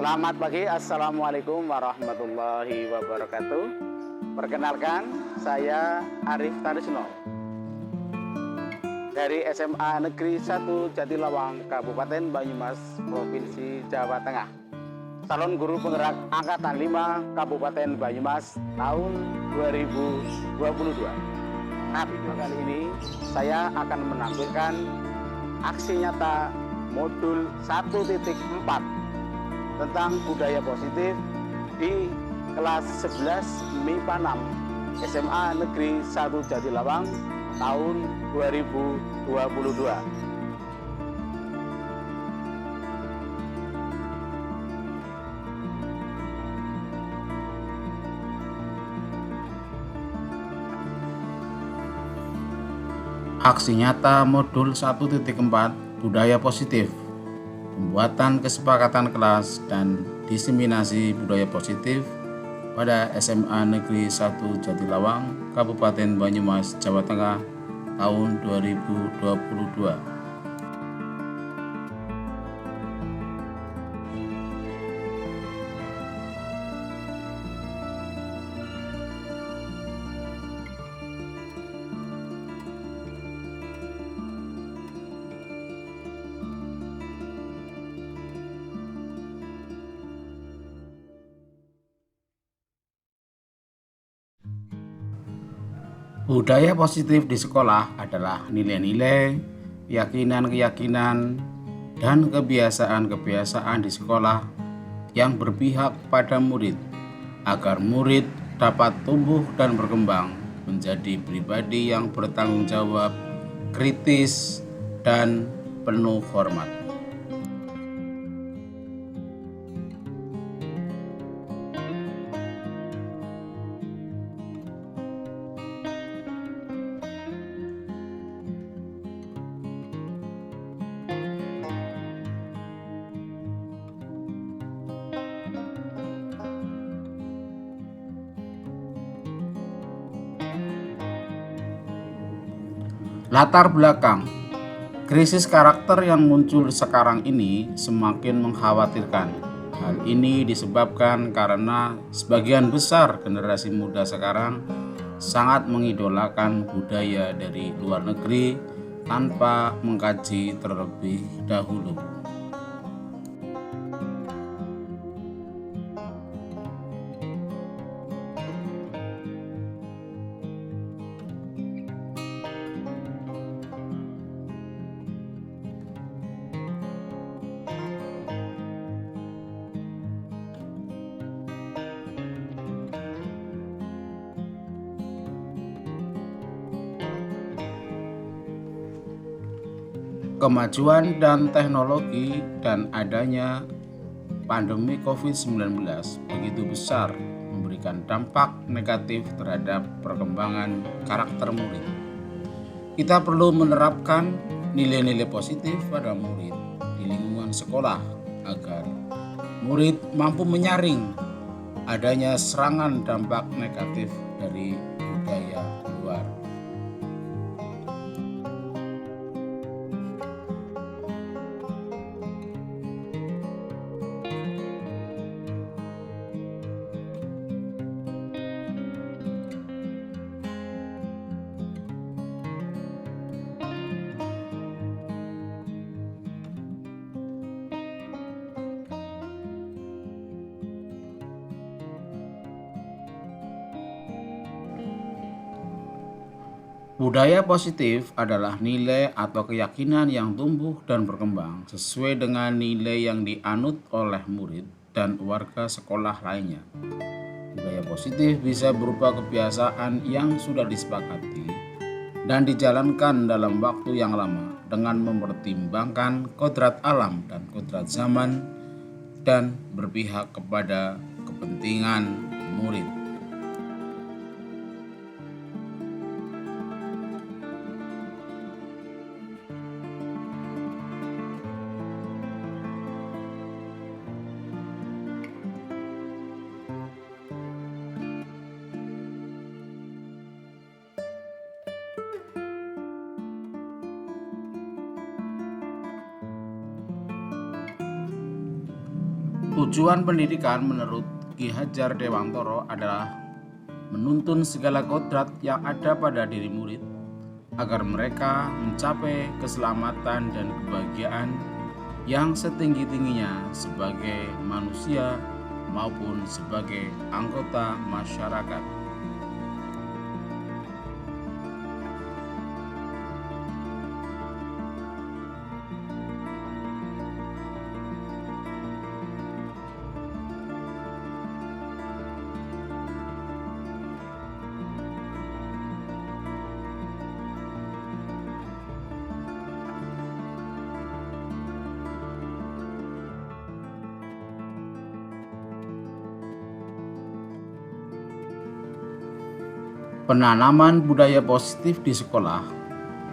Selamat pagi, Assalamualaikum warahmatullahi wabarakatuh. Perkenalkan, saya Arif Tarisno dari SMA Negeri 1 Jatilawang, Kabupaten Banyumas, Provinsi Jawa Tengah. Calon guru penggerak Angkatan 5 Kabupaten Banyumas tahun 2022. Nah, video kali ini saya akan menampilkan aksi nyata modul 1.4 tentang budaya positif di kelas 11 MIPA 6 SMA Negeri 1 Jatilawang tahun 2022. Aksi nyata modul 1.4 budaya positif, pembuatan kesepakatan kelas dan diseminasi budaya positif pada SMA Negeri 1 Jatilawang, Kabupaten Banyumas, Jawa Tengah tahun 2022. Budaya positif di sekolah adalah nilai-nilai, keyakinan-keyakinan, dan kebiasaan-kebiasaan di sekolah yang berpihak pada murid, agar murid dapat tumbuh dan berkembang menjadi pribadi yang bertanggung jawab, kritis, dan penuh hormat. Latar belakang krisis karakter yang muncul sekarang ini semakin mengkhawatirkan. Hal ini disebabkan karena sebagian besar generasi muda sekarang sangat mengidolakan budaya dari luar negeri tanpa mengkaji terlebih dahulu. Kemajuan dan teknologi dan adanya pandemi COVID-19 begitu besar memberikan dampak negatif terhadap perkembangan karakter murid. Kita perlu menerapkan nilai-nilai positif pada murid di lingkungan sekolah agar murid mampu menyaring adanya serangan dampak negatif dari budaya luar. Budaya positif adalah nilai atau keyakinan yang tumbuh dan berkembang sesuai dengan nilai yang dianut oleh murid dan warga sekolah lainnya. Budaya positif bisa berupa kebiasaan yang sudah disepakati dan dijalankan dalam waktu yang lama dengan mempertimbangkan kodrat alam dan kodrat zaman dan berpihak kepada kepentingan murid. Tujuan pendidikan menurut Ki Hajar Dewantara adalah menuntun segala kodrat yang ada pada diri murid agar mereka mencapai keselamatan dan kebahagiaan yang setinggi-tingginya sebagai manusia maupun sebagai anggota masyarakat. Penanaman budaya positif di sekolah,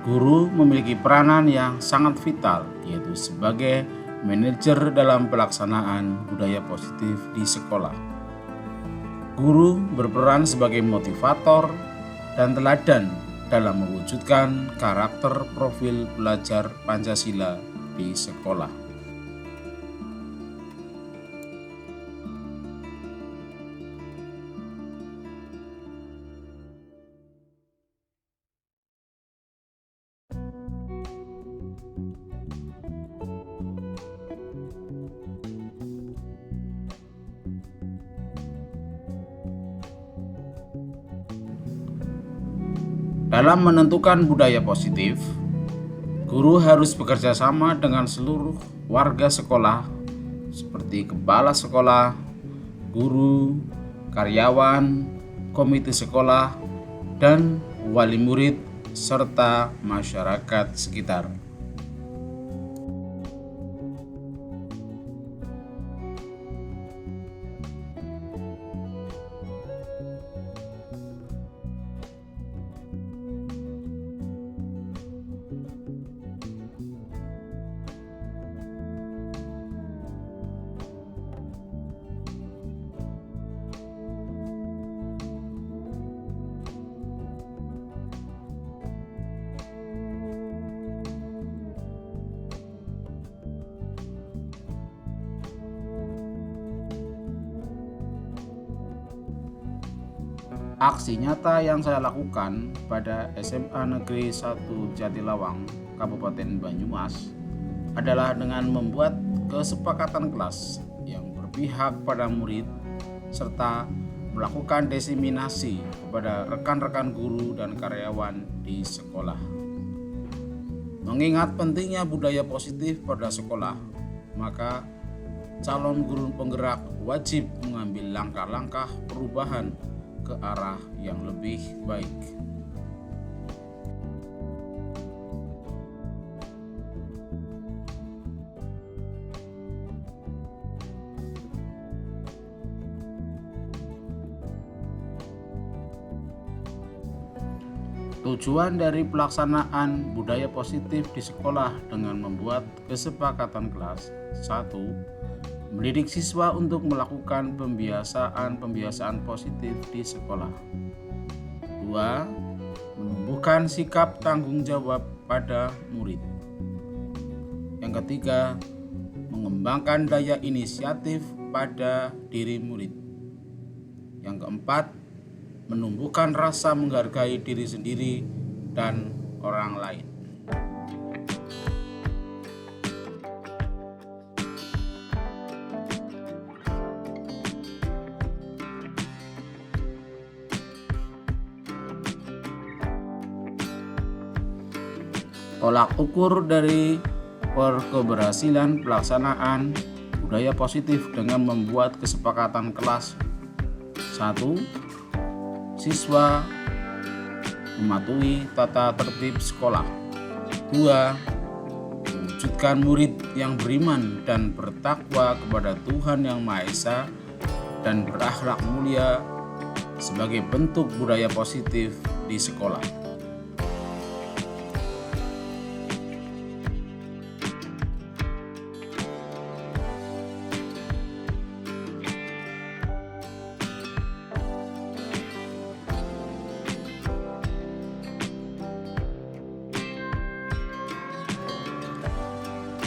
guru memiliki peranan yang sangat vital, yaitu sebagai manajer dalam pelaksanaan budaya positif di sekolah. Guru berperan sebagai motivator dan teladan dalam mewujudkan karakter profil pelajar Pancasila di sekolah. Dalam menentukan budaya positif, guru harus bekerja sama dengan seluruh warga sekolah seperti kepala sekolah, guru, karyawan, komite sekolah, dan wali murid serta masyarakat sekitar. Aksi nyata yang saya lakukan pada SMA Negeri 1 Jatilawang, Kabupaten Banyumas adalah dengan membuat kesepakatan kelas yang berpihak pada murid serta melakukan diseminasi kepada rekan-rekan guru dan karyawan di sekolah. Mengingat pentingnya budaya positif pada sekolah, maka calon guru penggerak wajib mengambil langkah-langkah perubahan ke arah yang lebih baik. Tujuan dari pelaksanaan budaya positif di sekolah dengan membuat kesepakatan kelas: 1. Mendidik siswa untuk melakukan pembiasaan positif di sekolah. 2. Menumbuhkan sikap tanggung jawab pada murid. Yang ketiga, mengembangkan daya inisiatif pada diri murid. Yang keempat, menumbuhkan rasa menghargai diri sendiri dan orang lain. Tolak ukur dari keberhasilan pelaksanaan budaya positif dengan membuat kesepakatan kelas: 1. Siswa mematuhi tata tertib sekolah. 2. mewujudkan murid yang beriman dan bertakwa kepada Tuhan Yang Maha Esa dan berakhlak mulia sebagai bentuk budaya positif di sekolah.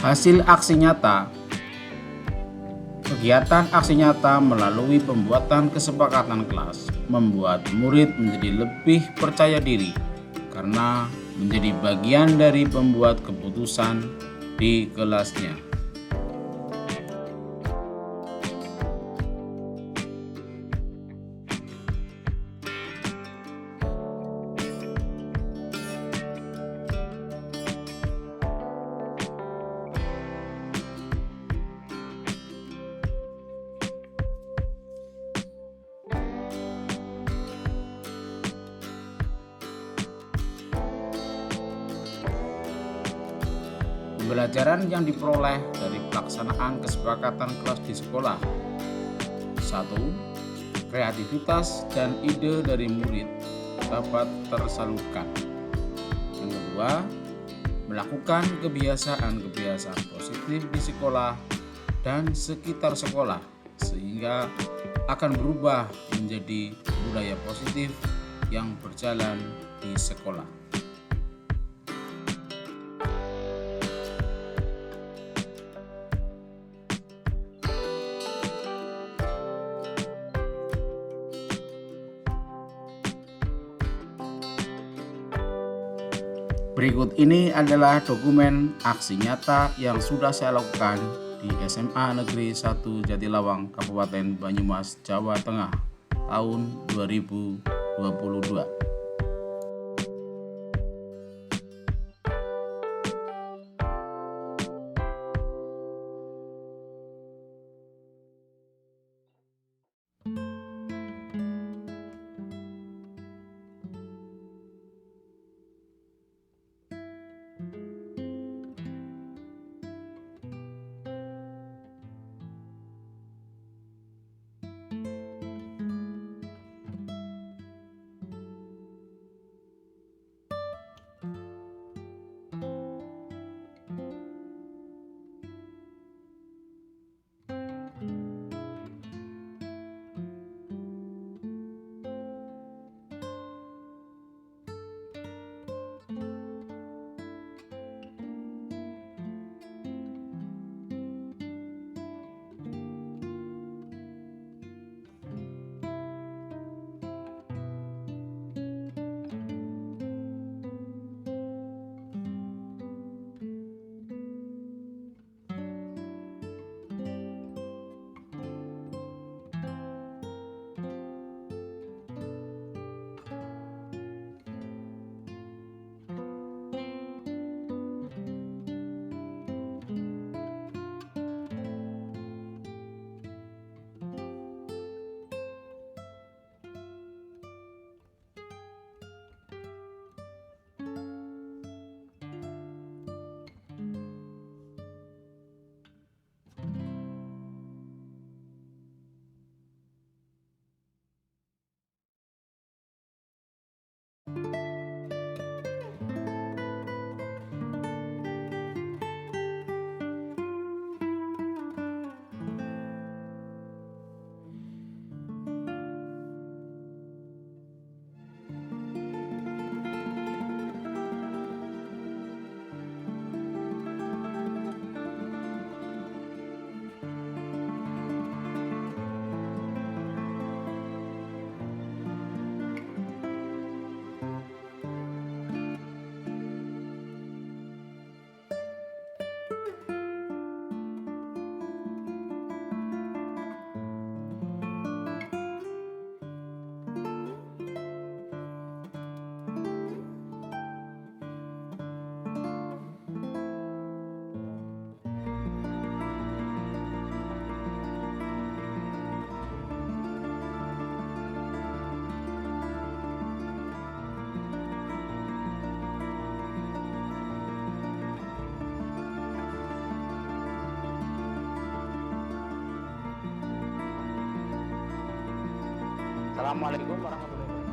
Hasil aksi nyata. Kegiatan aksi nyata melalui pembuatan kesepakatan kelas membuat murid menjadi lebih percaya diri karena menjadi bagian dari pembuat keputusan di kelasnya. Pembelajaran yang diperoleh dari pelaksanaan kesepakatan kelas di sekolah. 1. Kreativitas dan ide dari murid dapat tersalurkan. Yang kedua, melakukan kebiasaan-kebiasaan positif di sekolah dan sekitar sekolah sehingga akan berubah menjadi budaya positif yang berjalan di sekolah. Berikut ini adalah dokumen aksi nyata yang sudah saya lakukan di SMA Negeri 1 Jatilawang, Kabupaten Banyumas, Jawa Tengah, tahun 2022. Assalamualaikum warahmatullahi wabarakatuh.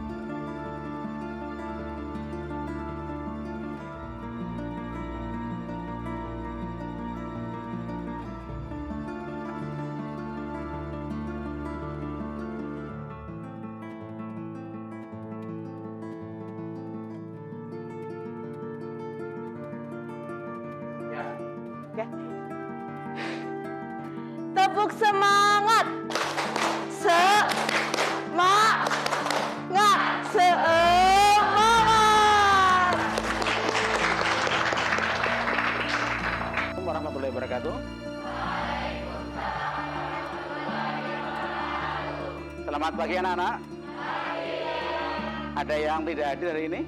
Oke. Tepuk semangat. Semangat. Semangat. Assalamualaikum warahmatullahi wabarakatuh. Selamat pagi anak-anak. Ada yang tidak hadir hari ini?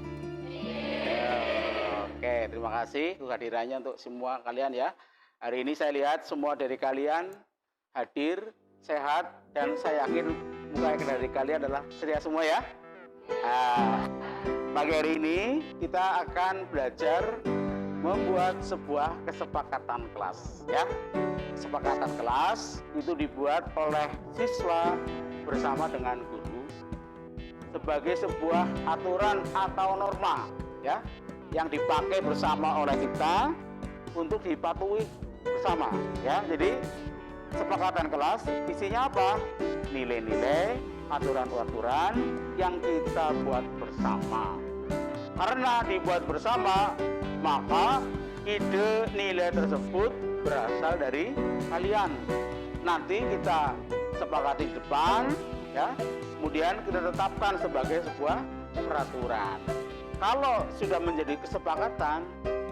Oke, terima kasih kehadirannya untuk semua kalian ya. Hari ini saya lihat semua dari kalian hadir, sehat, dan saya yakin muka dari kalian adalah ceria semua ya. Pagi hari ini kita akan belajar membuat sebuah kesepakatan kelas ya. Kesepakatan kelas itu dibuat oleh siswa bersama dengan guru sebagai sebuah aturan atau norma ya yang dipakai bersama oleh kita untuk dipatuhi bersama ya. Jadi kesepakatan kelas isinya apa? Nilai-nilai, aturan-aturan yang kita buat bersama. Karena dibuat bersama, maka ide nilai tersebut berasal dari kalian. Nanti kita sepakati di depan ya. Kemudian kita tetapkan sebagai sebuah peraturan. Kalau sudah menjadi kesepakatan,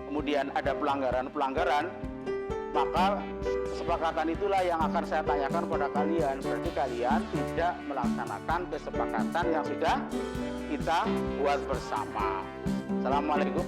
kemudian ada pelanggaran-pelanggaran, maka kesepakatan itulah yang akan saya tanyakan pada kalian. Berarti kalian tidak melaksanakan kesepakatan yang sudah kita buat bersama. Assalamualaikum.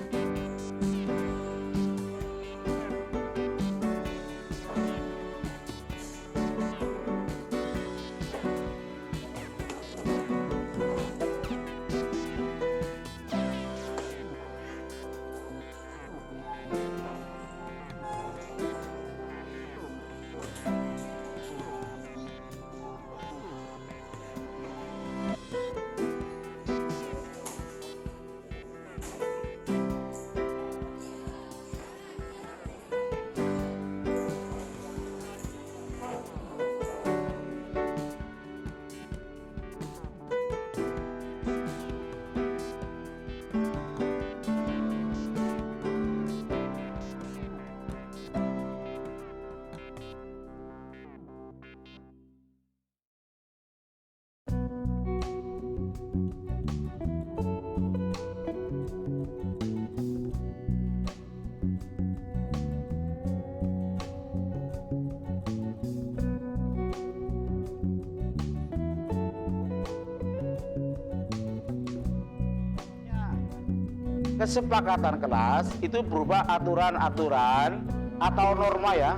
Kesepakatan kelas itu berupa aturan-aturan atau norma ya.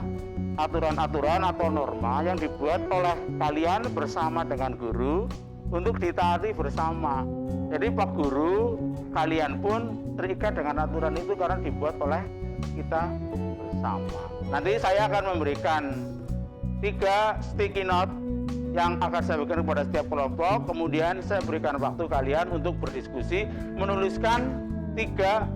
Aturan-aturan atau norma yang dibuat oleh kalian bersama dengan guru untuk ditaati bersama. Jadi Pak Guru, kalian pun terikat dengan aturan itu karena dibuat oleh kita bersama. Nanti saya akan memberikan 3 sticky note yang akan saya berikan kepada setiap kelompok. Kemudian saya berikan waktu kalian untuk berdiskusi, menuliskan 3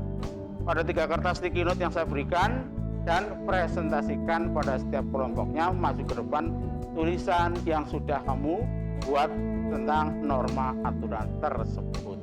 kertas sticky note yang saya berikan dan presentasikan pada setiap kelompoknya. Maju ke depan tulisan yang sudah kamu buat tentang norma aturan tersebut.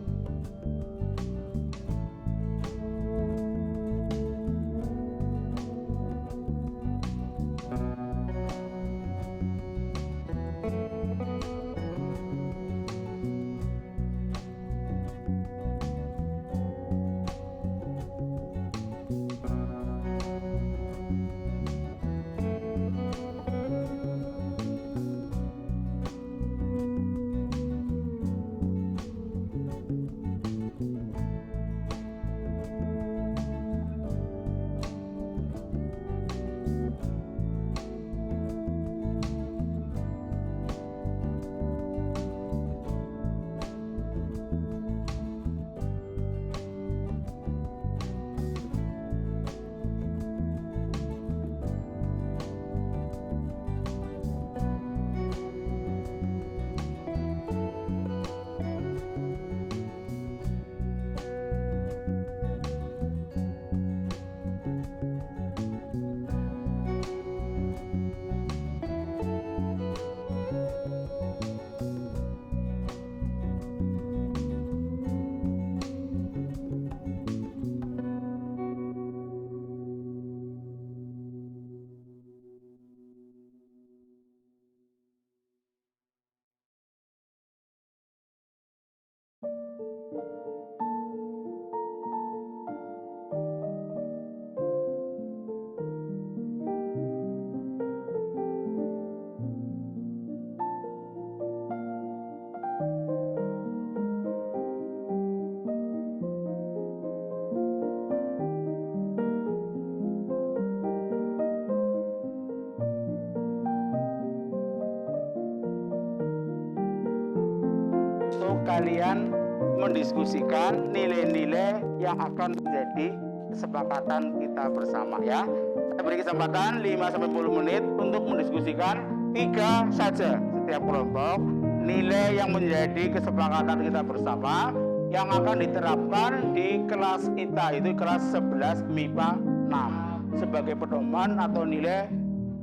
kalian mendiskusikan nilai-nilai yang akan menjadi kesepakatan kita bersama ya. Saya beri kesempatan 5-10 menit untuk mendiskusikan 3 saja setiap kelompok nilai yang menjadi kesepakatan kita bersama yang akan diterapkan di kelas kita, itu kelas 11 MIPA 6 sebagai pedoman atau nilai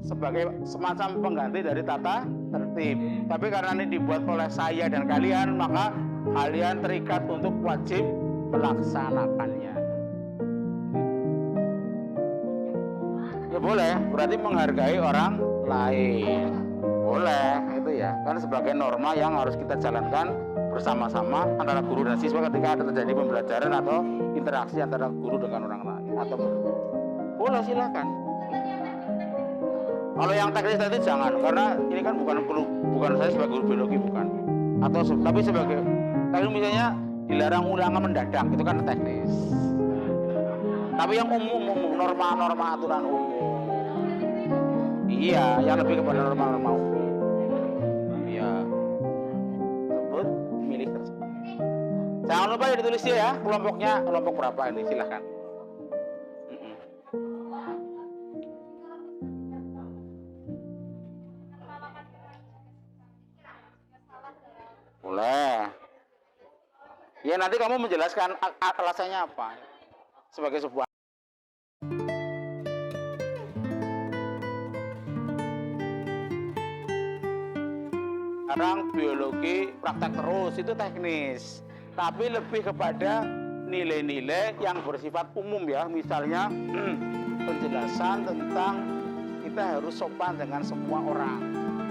sebagai semacam pengganti dari tata tertib. Tapi karena ini dibuat oleh saya dan kalian, maka kalian terikat untuk wajib melaksanakannya. Ya boleh, berarti menghargai orang lain. Boleh, itu ya. Kan sebagai norma yang harus kita jalankan bersama-sama antara guru dan siswa ketika ada terjadi pembelajaran atau interaksi antara guru dengan orang lain. Atau boleh, silakan. Kalau yang teknis tadi jangan, karena ini kan bukan saya sebagai guru biologi, bukan. Tapi sebagai teknis misalnya dilarang ulangan mendadak, itu kan teknis. Tapi yang umum norma-norma aturan umum. Iya, yang lebih kepada norma-norma umum. Iya. Sebut milih tersebut. Jangan lupa ya ditulis ya kelompoknya, kelompok berapa ini, silahkan. Boleh. Ya nanti kamu menjelaskan alasannya apa sebagai sebuah. Sekarang biologi praktek terus itu teknis, tapi lebih kepada nilai-nilai yang bersifat umum ya, misalnya penjelasan tentang kita harus sopan dengan semua orang.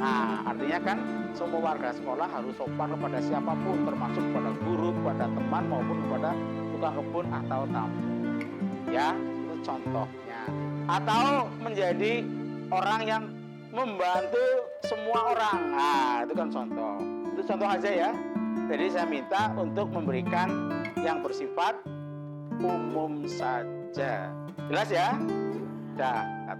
Nah, artinya kan semua warga sekolah harus sopan kepada siapapun, termasuk kepada guru, kepada teman maupun kepada tukang kebun atau tamu. Ya, itu contohnya. Atau menjadi orang yang membantu semua orang. Nah, itu kan contoh. Itu contoh aja ya. Jadi saya minta untuk memberikan yang bersifat umum saja. Jelas ya? Dah, ya.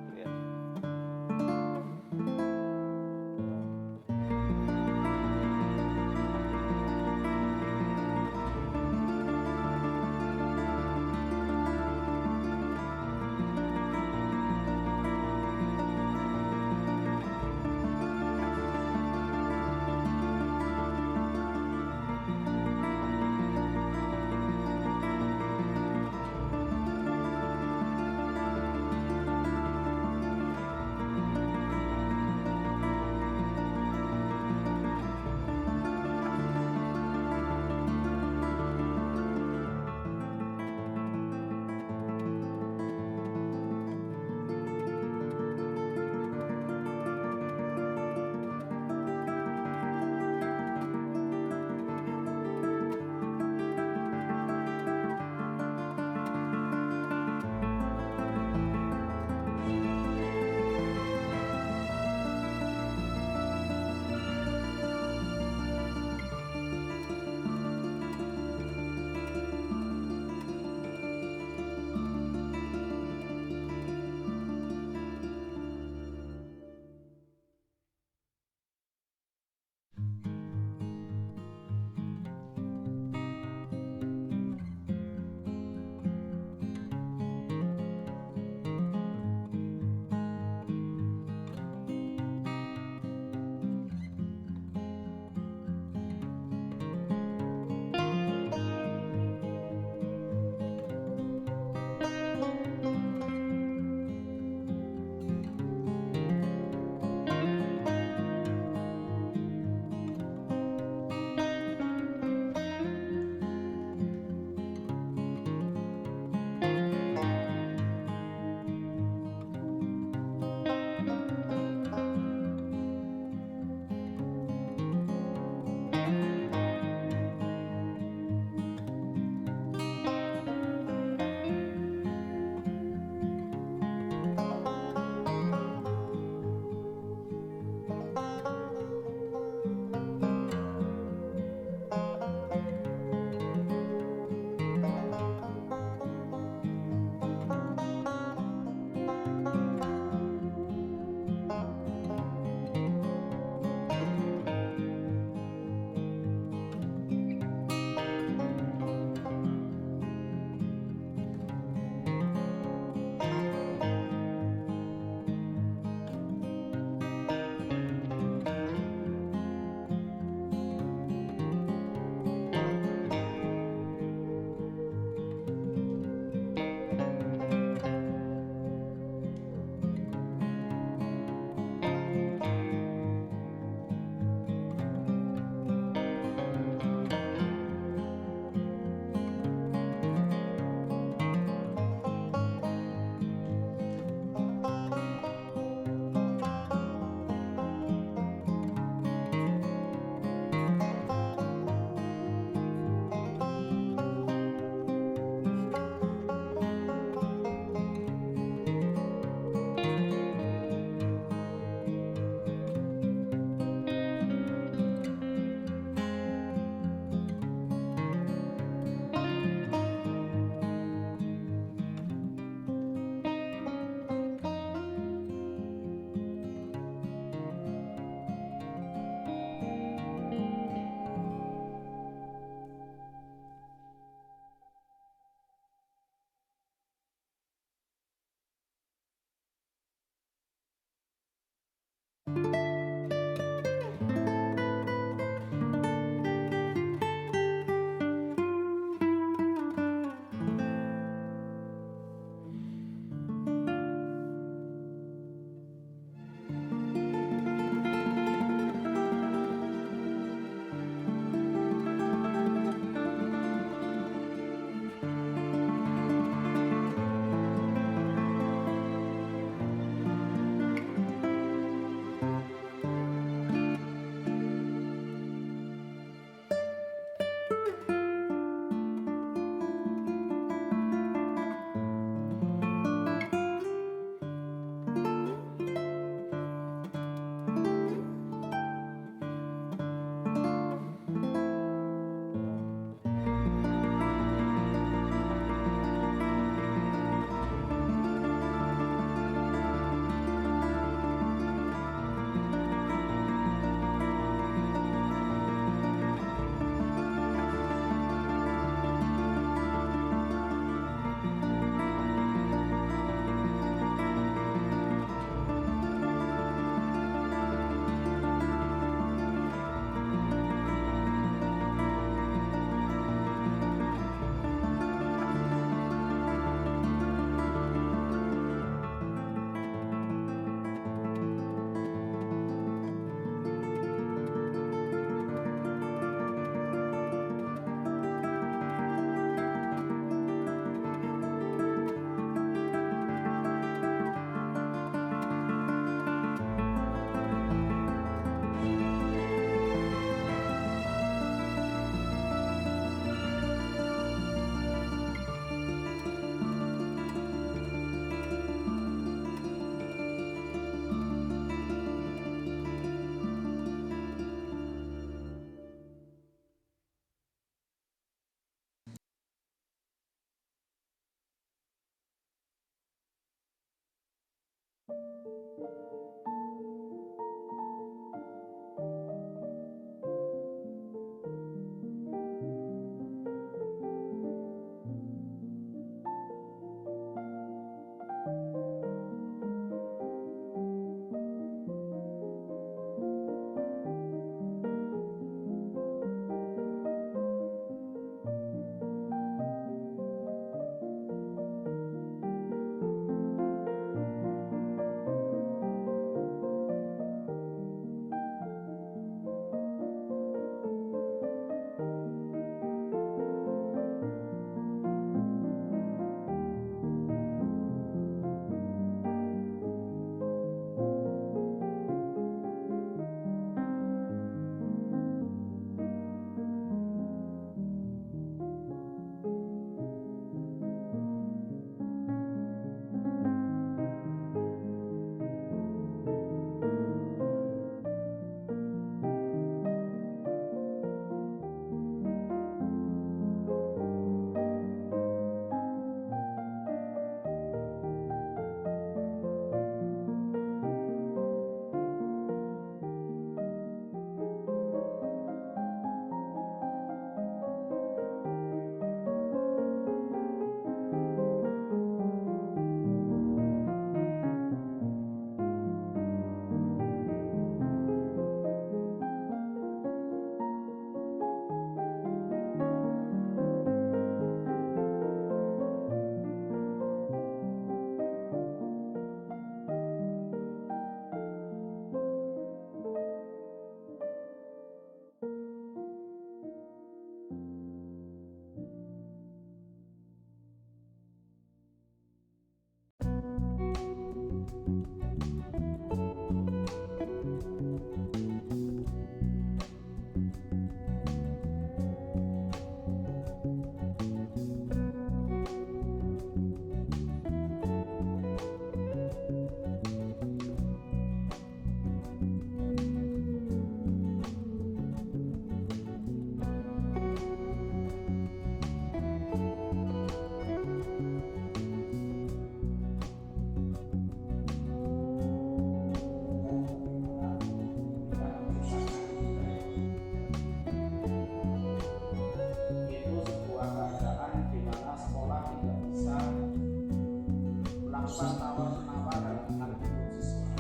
senawar dalam alutsisma.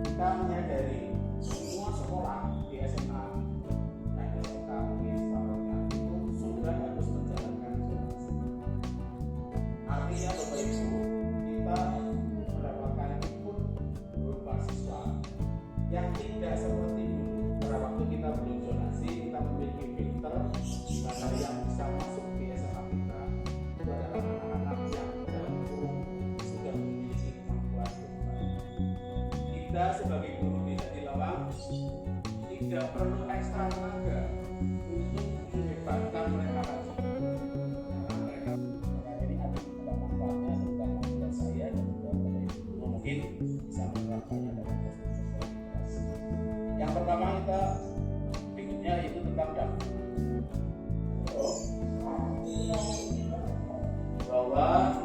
Kita menyadari semua sekolah di SMA dan SMK mungkin separuhnya itu sudah harus menjalankan zonasi. Artinya Bapak Ibu, kita mendapatkan input berupa siswa yang tidak seperti dulu. Pada waktu kita belum zonasi, kita memiliki filter di mana yang bisa masuk di SMA kita itu adalah anak-anak yang dalam kurung sudah memiliki kemampuan bermain. Kita sebagai guru tidak dilawang, tidak perlu ekstra tenaga untuk menyebarkan mereka lagi. Karena mereka ini ada manfaatnya terutama buat saya dan buat Bapak Ibu mungkin bisa menerapkannya dalam proses sosialisasi. Yang pertama kita berikutnya itu tentang daftar. Bahwa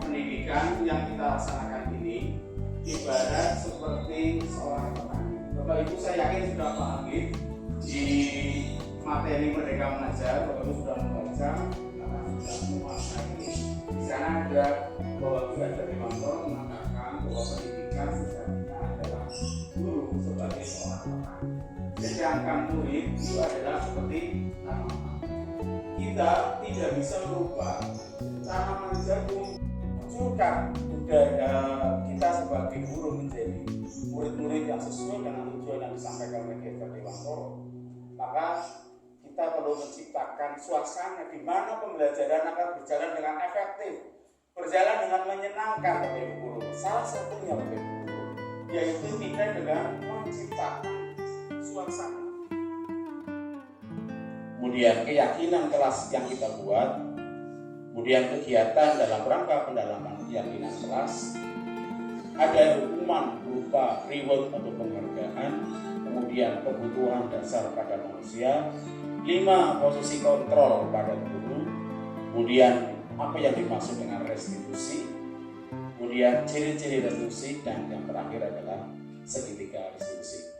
pendidikan yang kita laksanakan ini ibarat seperti seorang petani. Bapak Ibu saya yakin sudah paham di materi Merdeka Mengajar. Bapak Ibu sudah membaca, karena sudah menguasai. Di sana ada bahwa Belajar Dewantoro mengatakan bahwa pendidikan sejatinya adalah guru sebagai seorang petani. Sedangkan murid itu adalah seperti tanaman. Kita tidak bisa merubah tanaman jagung, munculkan budaya kita sebagai guru menjadi murid-murid yang sesuai dengan tujuan yang disampaikan oleh Belajar Dewantoro. Maka kita perlu menciptakan suasana di mana pembelajaran akan berjalan dengan efektif, berjalan dengan menyenangkan Bapak Ibu guru. Salah satunya Bapak Ibu guru yaitu kita dengan menciptakan suasana. Kemudian keyakinan kelas yang kita buat, kemudian kegiatan dalam rangka pendalaman keyakinan kelas, ada hukuman berupa reward atau penghargaan, kemudian kebutuhan dasar pada manusia, 5 posisi kontrol pada guru, kemudian apa yang dimaksud dengan restitusi, kemudian ciri-ciri restitusi, dan yang terakhir adalah segitiga restitusi.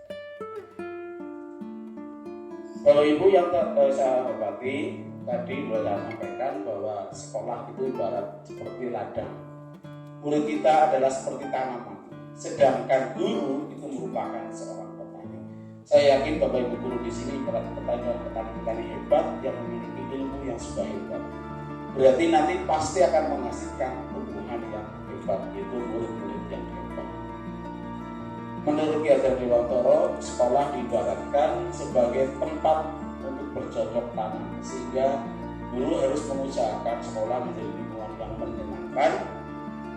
Kalau Ibu yang saya hormati, tadi sudah sampaikan bahwa sekolah itu ibarat seperti ladang. Guru kita adalah seperti tanaman, sedangkan guru itu merupakan seorang petani. Saya yakin Bapak Ibu guru di sini para petani hebat yang memiliki ilmu yang sudah hebat. Berarti nanti pasti akan menghasilkan tumbuhan yang hebat, yaitu murid-murid yang hebat. Menurut Belajar Dewantoro, sekolah diibaratkan sebagai tempat untuk bercocok tanam, sehingga guru harus mengusahakan sekolah menjadi lingkungan yang menyenangkan,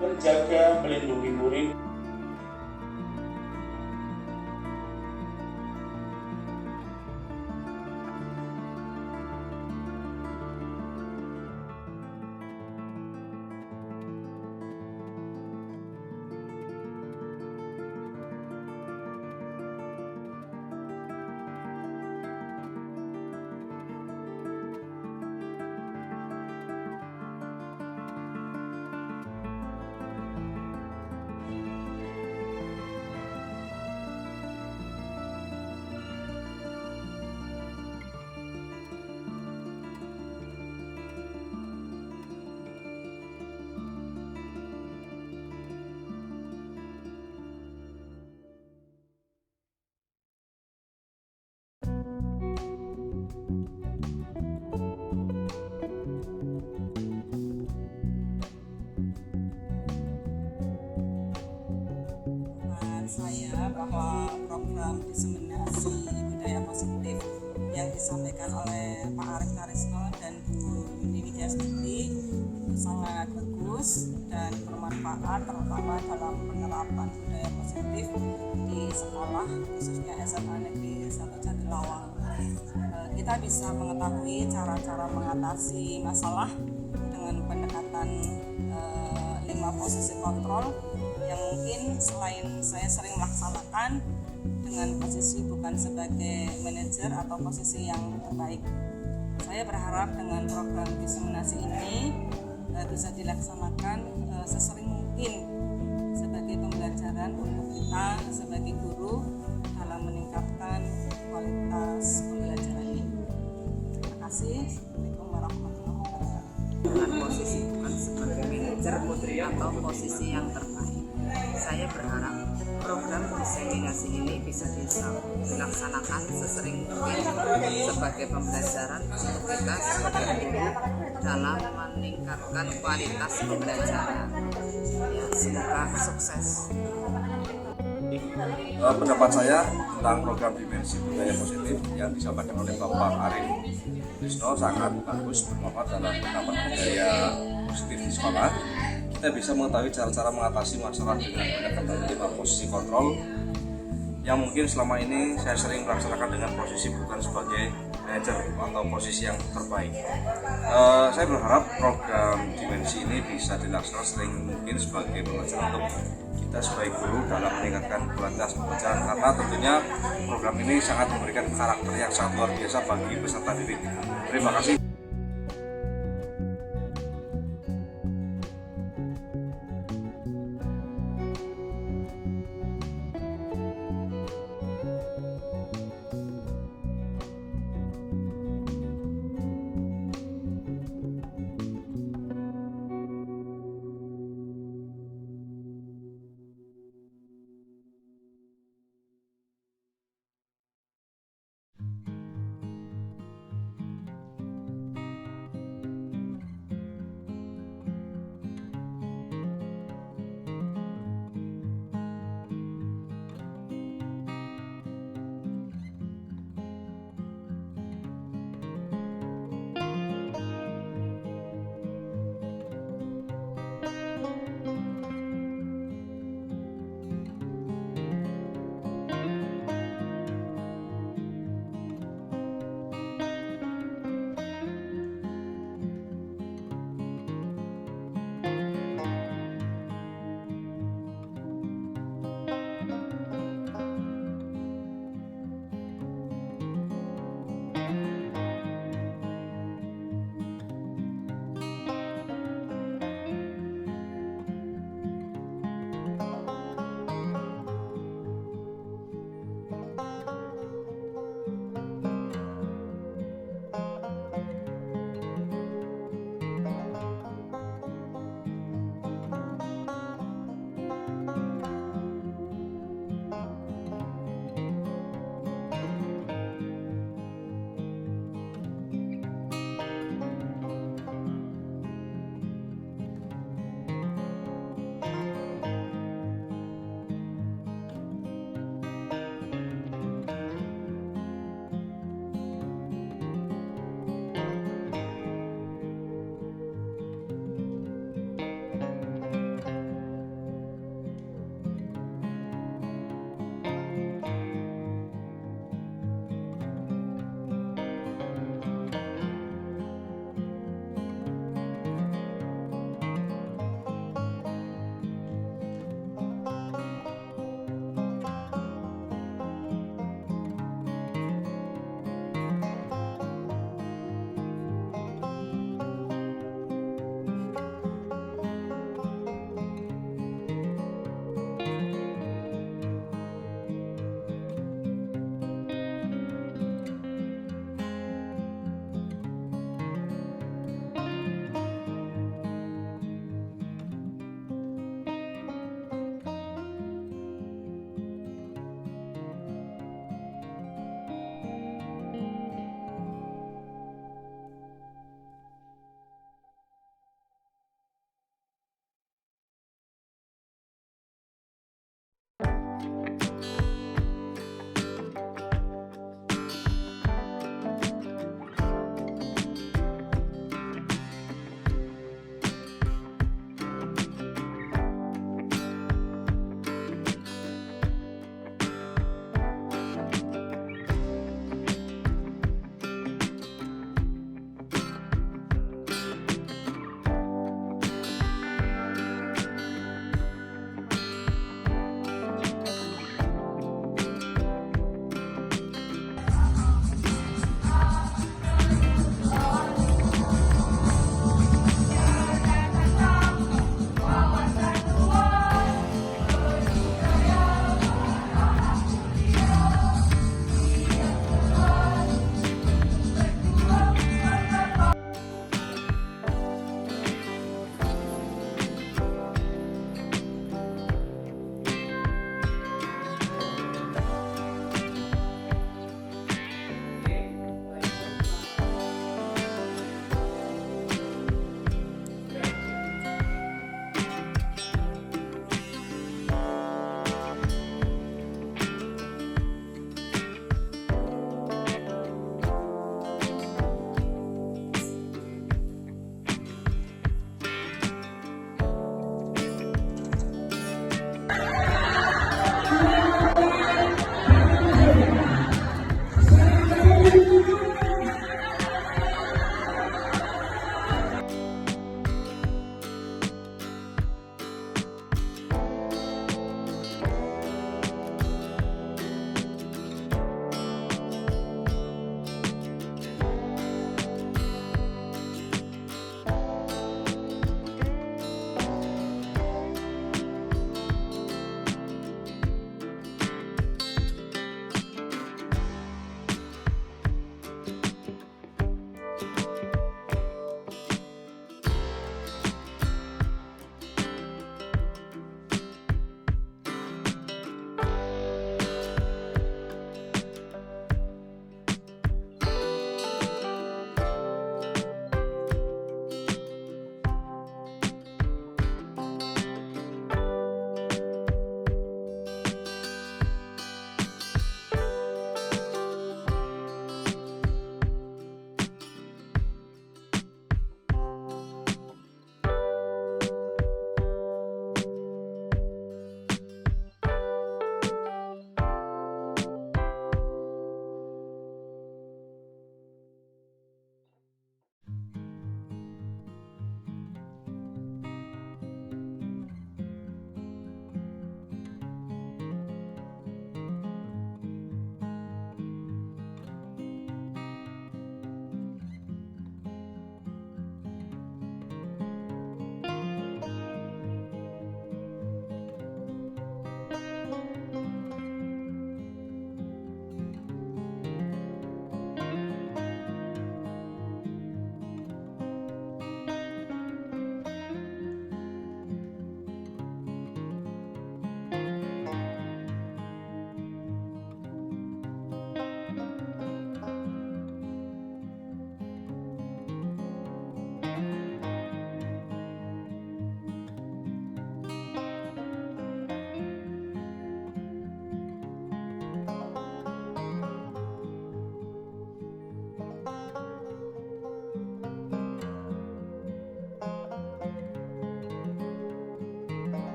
menjaga, melindungi murid. Saya bahwa program diseminasi budaya positif yang disampaikan oleh Pak Arief Karisno dan Bu Yuni Widyastiti itu sangat bagus dan bermanfaat, terutama dalam penerapan budaya positif di sekolah khususnya SMA Negeri 1 Jatilawang. Kita bisa mengetahui cara-cara mengatasi masalah dengan pendekatan 5 posisi kontrol yang mungkin selain saya sering melaksanakan dengan posisi bukan sebagai manajer atau posisi yang terbaik. Saya berharap dengan program diseminasi ini bisa dilaksanakan sesering mungkin sebagai pembelajaran untuk kita sebagai guru dalam meningkatkan kualitas pembelajaran ini. Terima kasih. Assalamualaikum warahmatullahi wabarakatuh. Dengan posisi bukan sebagai manajer atau posisi yang terbaik. Saya berharap program diseminasi ini bisa dilaksanakan sesering mungkin sebagai pembelajaran untuk kita sebagai guru dalam meningkatkan kualitas pembelajaran. Ya, semoga sukses. Pendapat saya tentang program dimensi budaya positif yang disampaikan oleh Bapak Arif Krisno sangat bagus, bermanfaat dalam pendapat budaya positif di sekolah. Kita bisa mengetahui cara-cara mengatasi masalah dengan pendekatan 5 posisi kontrol yang mungkin selama ini saya sering melaksanakan dengan posisi bukan sebagai manajer atau posisi yang terbaik. Saya berharap program dimensi ini bisa dilaksanakan sering mungkin sebagai pembelajaran untuk kita sebagai guru dalam meningkatkan kualitas pembelajaran, karena tentunya program ini sangat memberikan karakter yang sangat luar biasa bagi peserta didik. Terima kasih.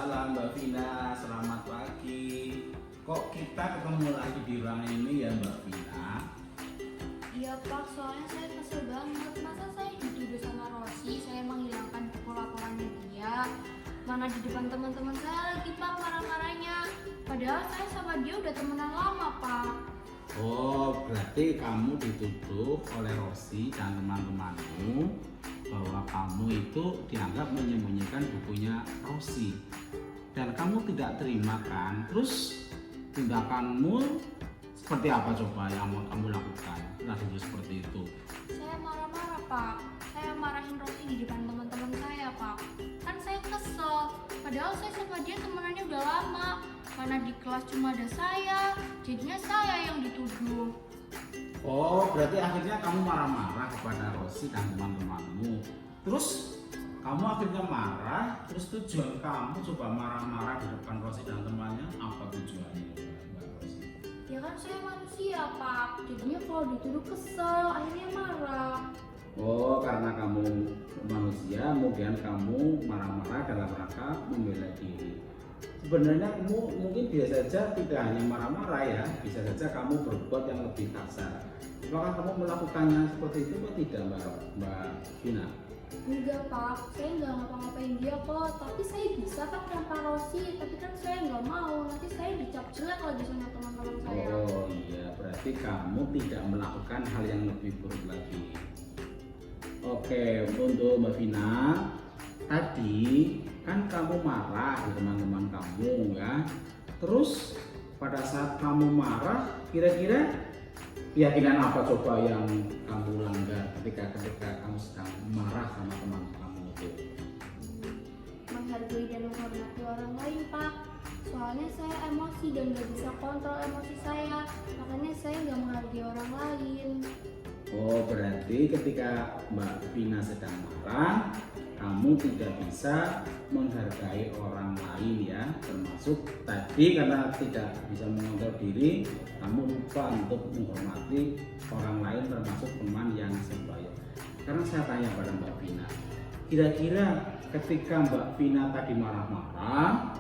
Waalaikumsalam Mbak Vina, selamat pagi. Kok kita ketemu lagi di ruangan ini ya Mbak Vina? Iya Pak, soalnya saya kesel banget. Masa saya dituduh sama Rosi, saya menghilangkan buku laporannya dia. Mana di depan teman-teman saya lagi Pak marah-marahnya. Padahal saya sama dia udah temenan lama Pak. Oh, berarti kamu dituduh oleh Rosi dan teman-temanmu bahwa kamu itu dianggap menyembunyikan bukunya Rosi. Dan kamu tidak terima kan? Terus tindakanmu seperti apa coba yang mau kamu lakukan? Lalu seperti itu. Saya marah-marah Pak. Saya marahin Rosi di depan teman-teman saya Pak. Kan saya kesel. Padahal saya sama dia temenannya udah lama. Karena di kelas cuma ada saya, jadinya saya yang dituduh. Oh, berarti akhirnya kamu marah-marah kepada Rosi dan teman-temanmu. Terus kamu akhirnya marah, terus tujuan kamu coba marah-marah di depan Rosi dan temannya, apa tujuannya Mbak Rosi? Ya kan saya manusia Pak, jadinya kalau dituduh kesel, akhirnya marah. Oh, karena kamu manusia, kemudian kamu marah-marah dalam rangka membela diri. Sebenarnya kamu mungkin biasa saja, tidak hanya marah-marah ya, bisa saja kamu berbuat yang lebih kasar. Apakah kamu melakukannya seperti itu atau tidak Mbak Vina? Enggak Pak, saya nggak ngapa-ngapain dia kok. Tapi saya bisa kan tanpa Rosi, tapi kan saya nggak mau. Nanti saya dicap jelek lagi sama teman-teman saya. Oh iya, berarti kamu tidak melakukan hal yang lebih buruk lagi. Oke, untuk Mbak Vina, tadi kan kamu marah di teman-teman kamu ya. Terus pada saat kamu marah, kira-kira keyakinan apa coba yang kamu langgar ketika kamu sedang marah sama teman kamu itu? Menghargai dan menghormati orang lain Pak. Soalnya saya emosi dan nggak bisa kontrol emosi saya. Makanya saya nggak menghargai orang lain. Oh, berarti ketika Mbak Vina sedang marah, kamu tidak bisa menghargai orang lain ya, termasuk tadi karena tidak bisa mengontrol diri, kamu lupa untuk menghormati orang lain termasuk teman yang sebaya. Sekarang saya tanya pada Mbak Vina, kira-kira ketika Mbak Vina tadi marah-marah,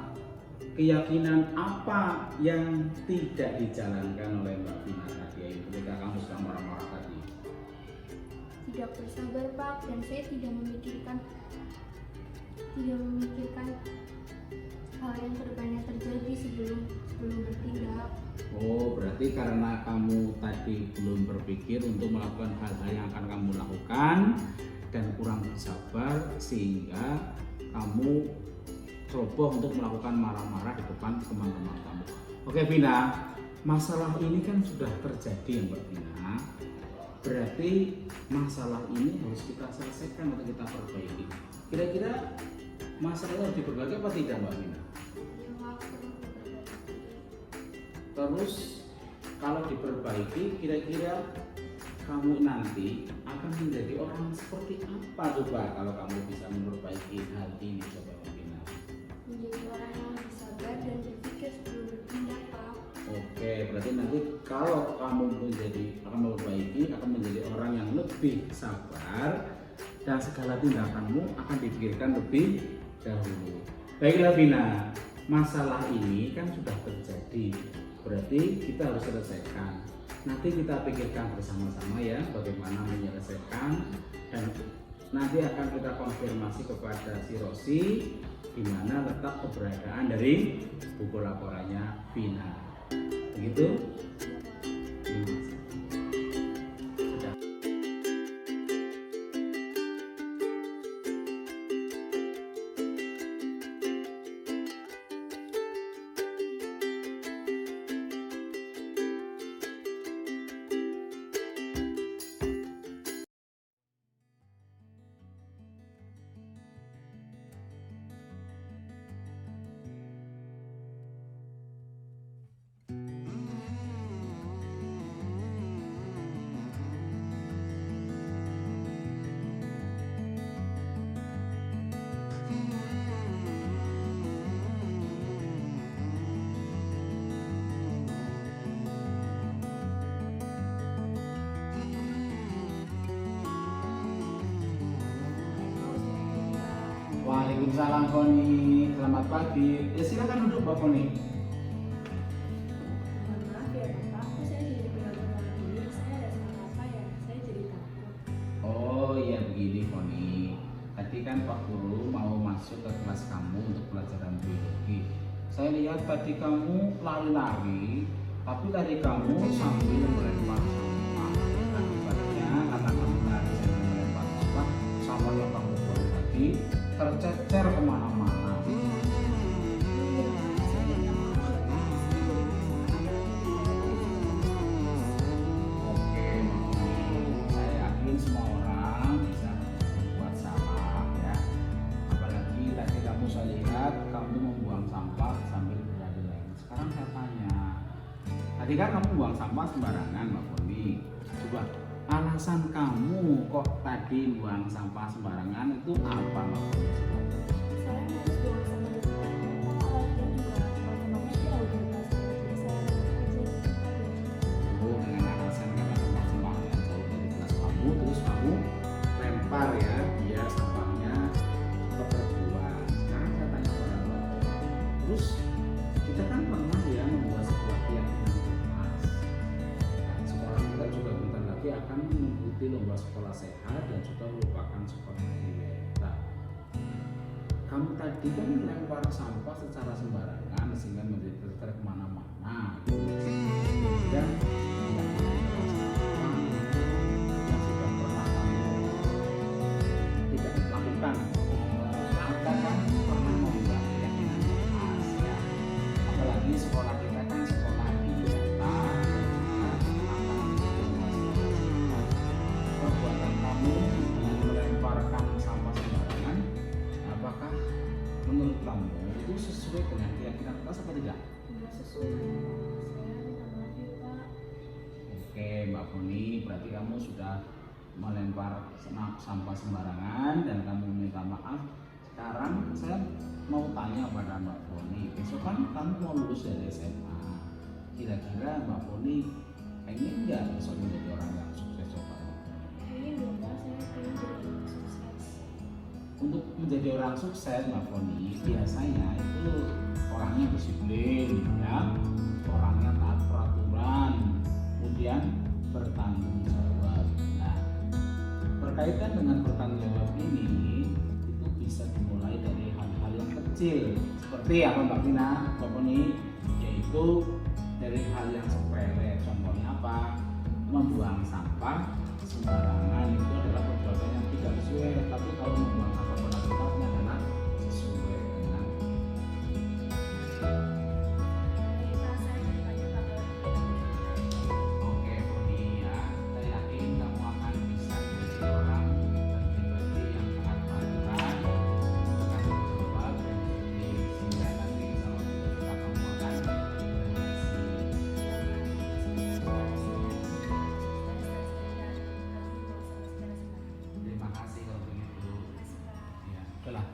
keyakinan apa yang tidak dijalankan oleh Mbak Vina tadi ketika kamu sedang marah-marah tadi? Tidak bersabar Pak, dan saya tidak memikirkan hal yang kedepannya terjadi sebelum bertindak. Oh, berarti karena kamu tadi belum berpikir untuk melakukan hal-hal yang akan kamu lakukan dan kurang bersabar sehingga kamu coba untuk melakukan marah-marah di depan teman-teman kamu. Oke Vina, masalah ini kan sudah terjadi ya Mbak Vina. Berarti masalah ini harus kita selesaikan atau kita perbaiki. Kira-kira masalahnya harus diperbaiki apa tidak Mbak Vina? Terus kalau diperbaiki, kira-kira kamu nanti akan menjadi orang seperti apa coba kalau kamu bisa memperbaiki hal ini coba Mbak Vina? Menjadi orang yang lebih sabar dan berpikir sebelum bertindak Pak. Oke, berarti nanti kalau kamu akan memperbaiki, akan menjadi orang yang lebih sabar dan segala tindakanmu akan dipikirkan lebih dahulu. Baiklah Vina, masalah ini kan sudah terjadi, berarti kita harus selesaikan. Nanti kita pikirkan bersama-sama ya bagaimana menyelesaikan, dan nanti akan kita konfirmasi kepada si Rosi di mana letak keberadaan dari buku laporannya Vina. Begitu? Terima kasih. Sudah. Waalaikumsalam Koni. selamat pagi. Ya silakan duduk Pak Foni. Mohon maaf ya Bapak, aku saya jadi benar-benar dulu. Saya ada salah apa ya? Saya jadi takut. Oh iya begini Foni. Tadi kan Pak Guru mau masuk ke kelas kamu untuk pelajaran biologi. Saya lihat tadi kamu lari-lari, tapi lari kamu sambil melempar sampah. Akibatnya karena kamu lari sambil melempar sampah, sampah yang kamu buang tadi tercecer kemana-mana. Iya, saya minta maaf ya Pak. Saya jadi Oke, saya yakin semua orang bisa berbuat salah ya. Apalagi tadi kamu saya lihat kamu membuang sampah sambil berlari-lari. Sekarang saya tanya, tadi kan kamu buang sampah sembarangan Mbak Foni. Coba alasan kamu kok tadi buang sampah sembarangan itu apa Mbak Foni? saya harus buang sama depan. Kalau latihan juga teman-temannya jauh dari kelas saya. Jadi saya lempar aja gitu Pak ya. Oh, dengan alasan karena tempat sampah yang jauh dari kelas kamu, terus kamu lempar ya biar sampahnya tetap terbuang. Sekarang saya tanya pada Mbak, terus kita kan pernah ya membuat sebuah keyakinan kelas. Nah, sekolah kita juga bentar lagi akan mengikuti lomba sekolah sehat dan juga merupakan sekolah diet. Nah, kamu tadi kan melempar sampah secara sembarangan sehingga menjadi tercecer kemana-mana gitu. Dan yang sudah pernah kamu tidak lakukan atau kan pernah membuat keyakinan keras ya. Apalagi sekolah kita kan sekolah biota dan juga akan perbuatan kamu dengan melemparkan sampah sembarangan, apakah menurut kamu itu sesuai dengan keyakinan keras atau tidak? Enggak sesuai Pak. Saya minta maaf ya Pak. Oke Mbak Foni, berarti kamu sudah melempar sampah sembarangan dan kamu minta maaf. Sekarang saya mau tanya pada Mbak Foni, besok kan kamu mau lulus dari SMA. Kira-kira Mbak Foni pengen nggak besok menjadi orang yang sukses coba? Ini dong Pak, saya pengen jadi orang sukses. Untuk menjadi orang sukses Mbak Foni biasanya itu orangnya disiplin ya, orangnya taat peraturan, kemudian bertanggung jawab. Nah, berkaitan dengan bertanggung jawab ini itu bisa dimulai dari hal-hal yang kecil seperti apa Mbak Vina, Mbak Foni, yaitu dari hal yang sepele. Contohnya apa? Membuang sampah sembarangan itu adalah perbuatan yang tidak sesuai, tapi kalau membuang sampah pada tempatnya adalah sesuai dengan. Baik Pak, saya jadi banyak kabar. Oke Foni ya, saya yakin kamu akan bisa menjadi orang dan pribadi yang taat peraturan, bertanggung jawab dan disiplin, sehingga nanti kalau kita kamu akan terima kasih kalau begitu. Ya, itulah.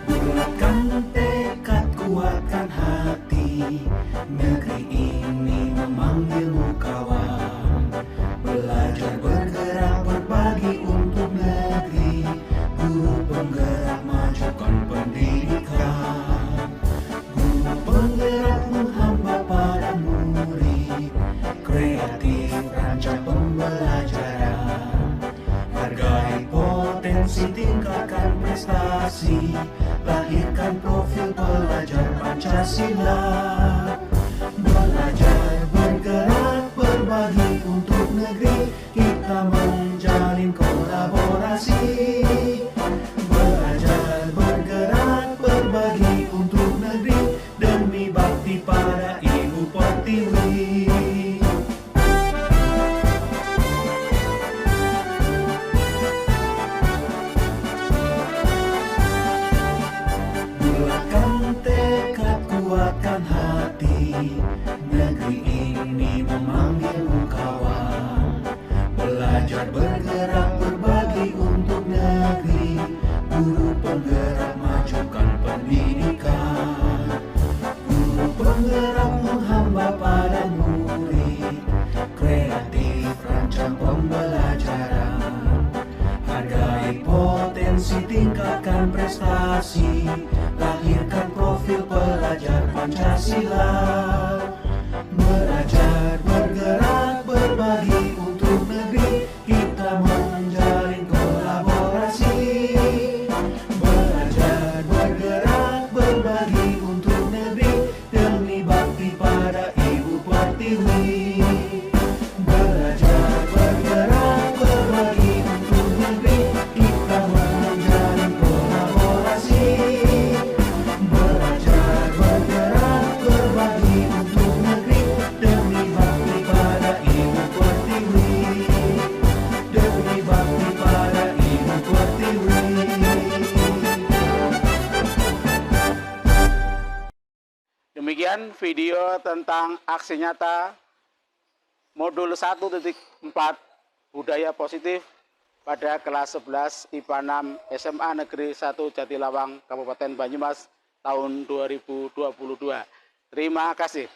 Bulatkan tekad, kuatkan hati. Negeri ini memanggilmu kawan. Belajar bergerak berbagi untuk negeri. Guru penggerak majukan pendidikan. Guru penggerak menghamba pada murid. Kreatif rancang pembelajaran. Hargai potensi, tingkatkan prestasi. Lahirkan profil pelajar Pancasila. Belajar bergerak berbagi untuk negeri. Kita menjalin kolaborasi. Belajar bergerak berbagi untuk negeri. Demi bakti pada Ibu Pertiwi. Bulatkan tekad, kuat kolaborasi, lahirkan profil pelajar Pancasila. Belajar, bergerak, berbagi untuk negeri, kita menjalin kolaborasi. Belajar, bergerak, berbagi untuk negeri, demi bakti pada Ibu Pertiwi. Belajar, bergerak, berbagi untuk negeri, kita menjalin kolaborasi. Belajar, bergerak, berbagi untuk negeri, demi bakti pada Ibu Pertiwi. Demi bakti pada Ibu Pertiwi. Demikian video tentang aksi nyata modul 1.4 budaya positif pada kelas 11 IPA 6 SMA Negeri 1 Jatilawang Kabupaten Banyumas tahun 2022. Terima kasih.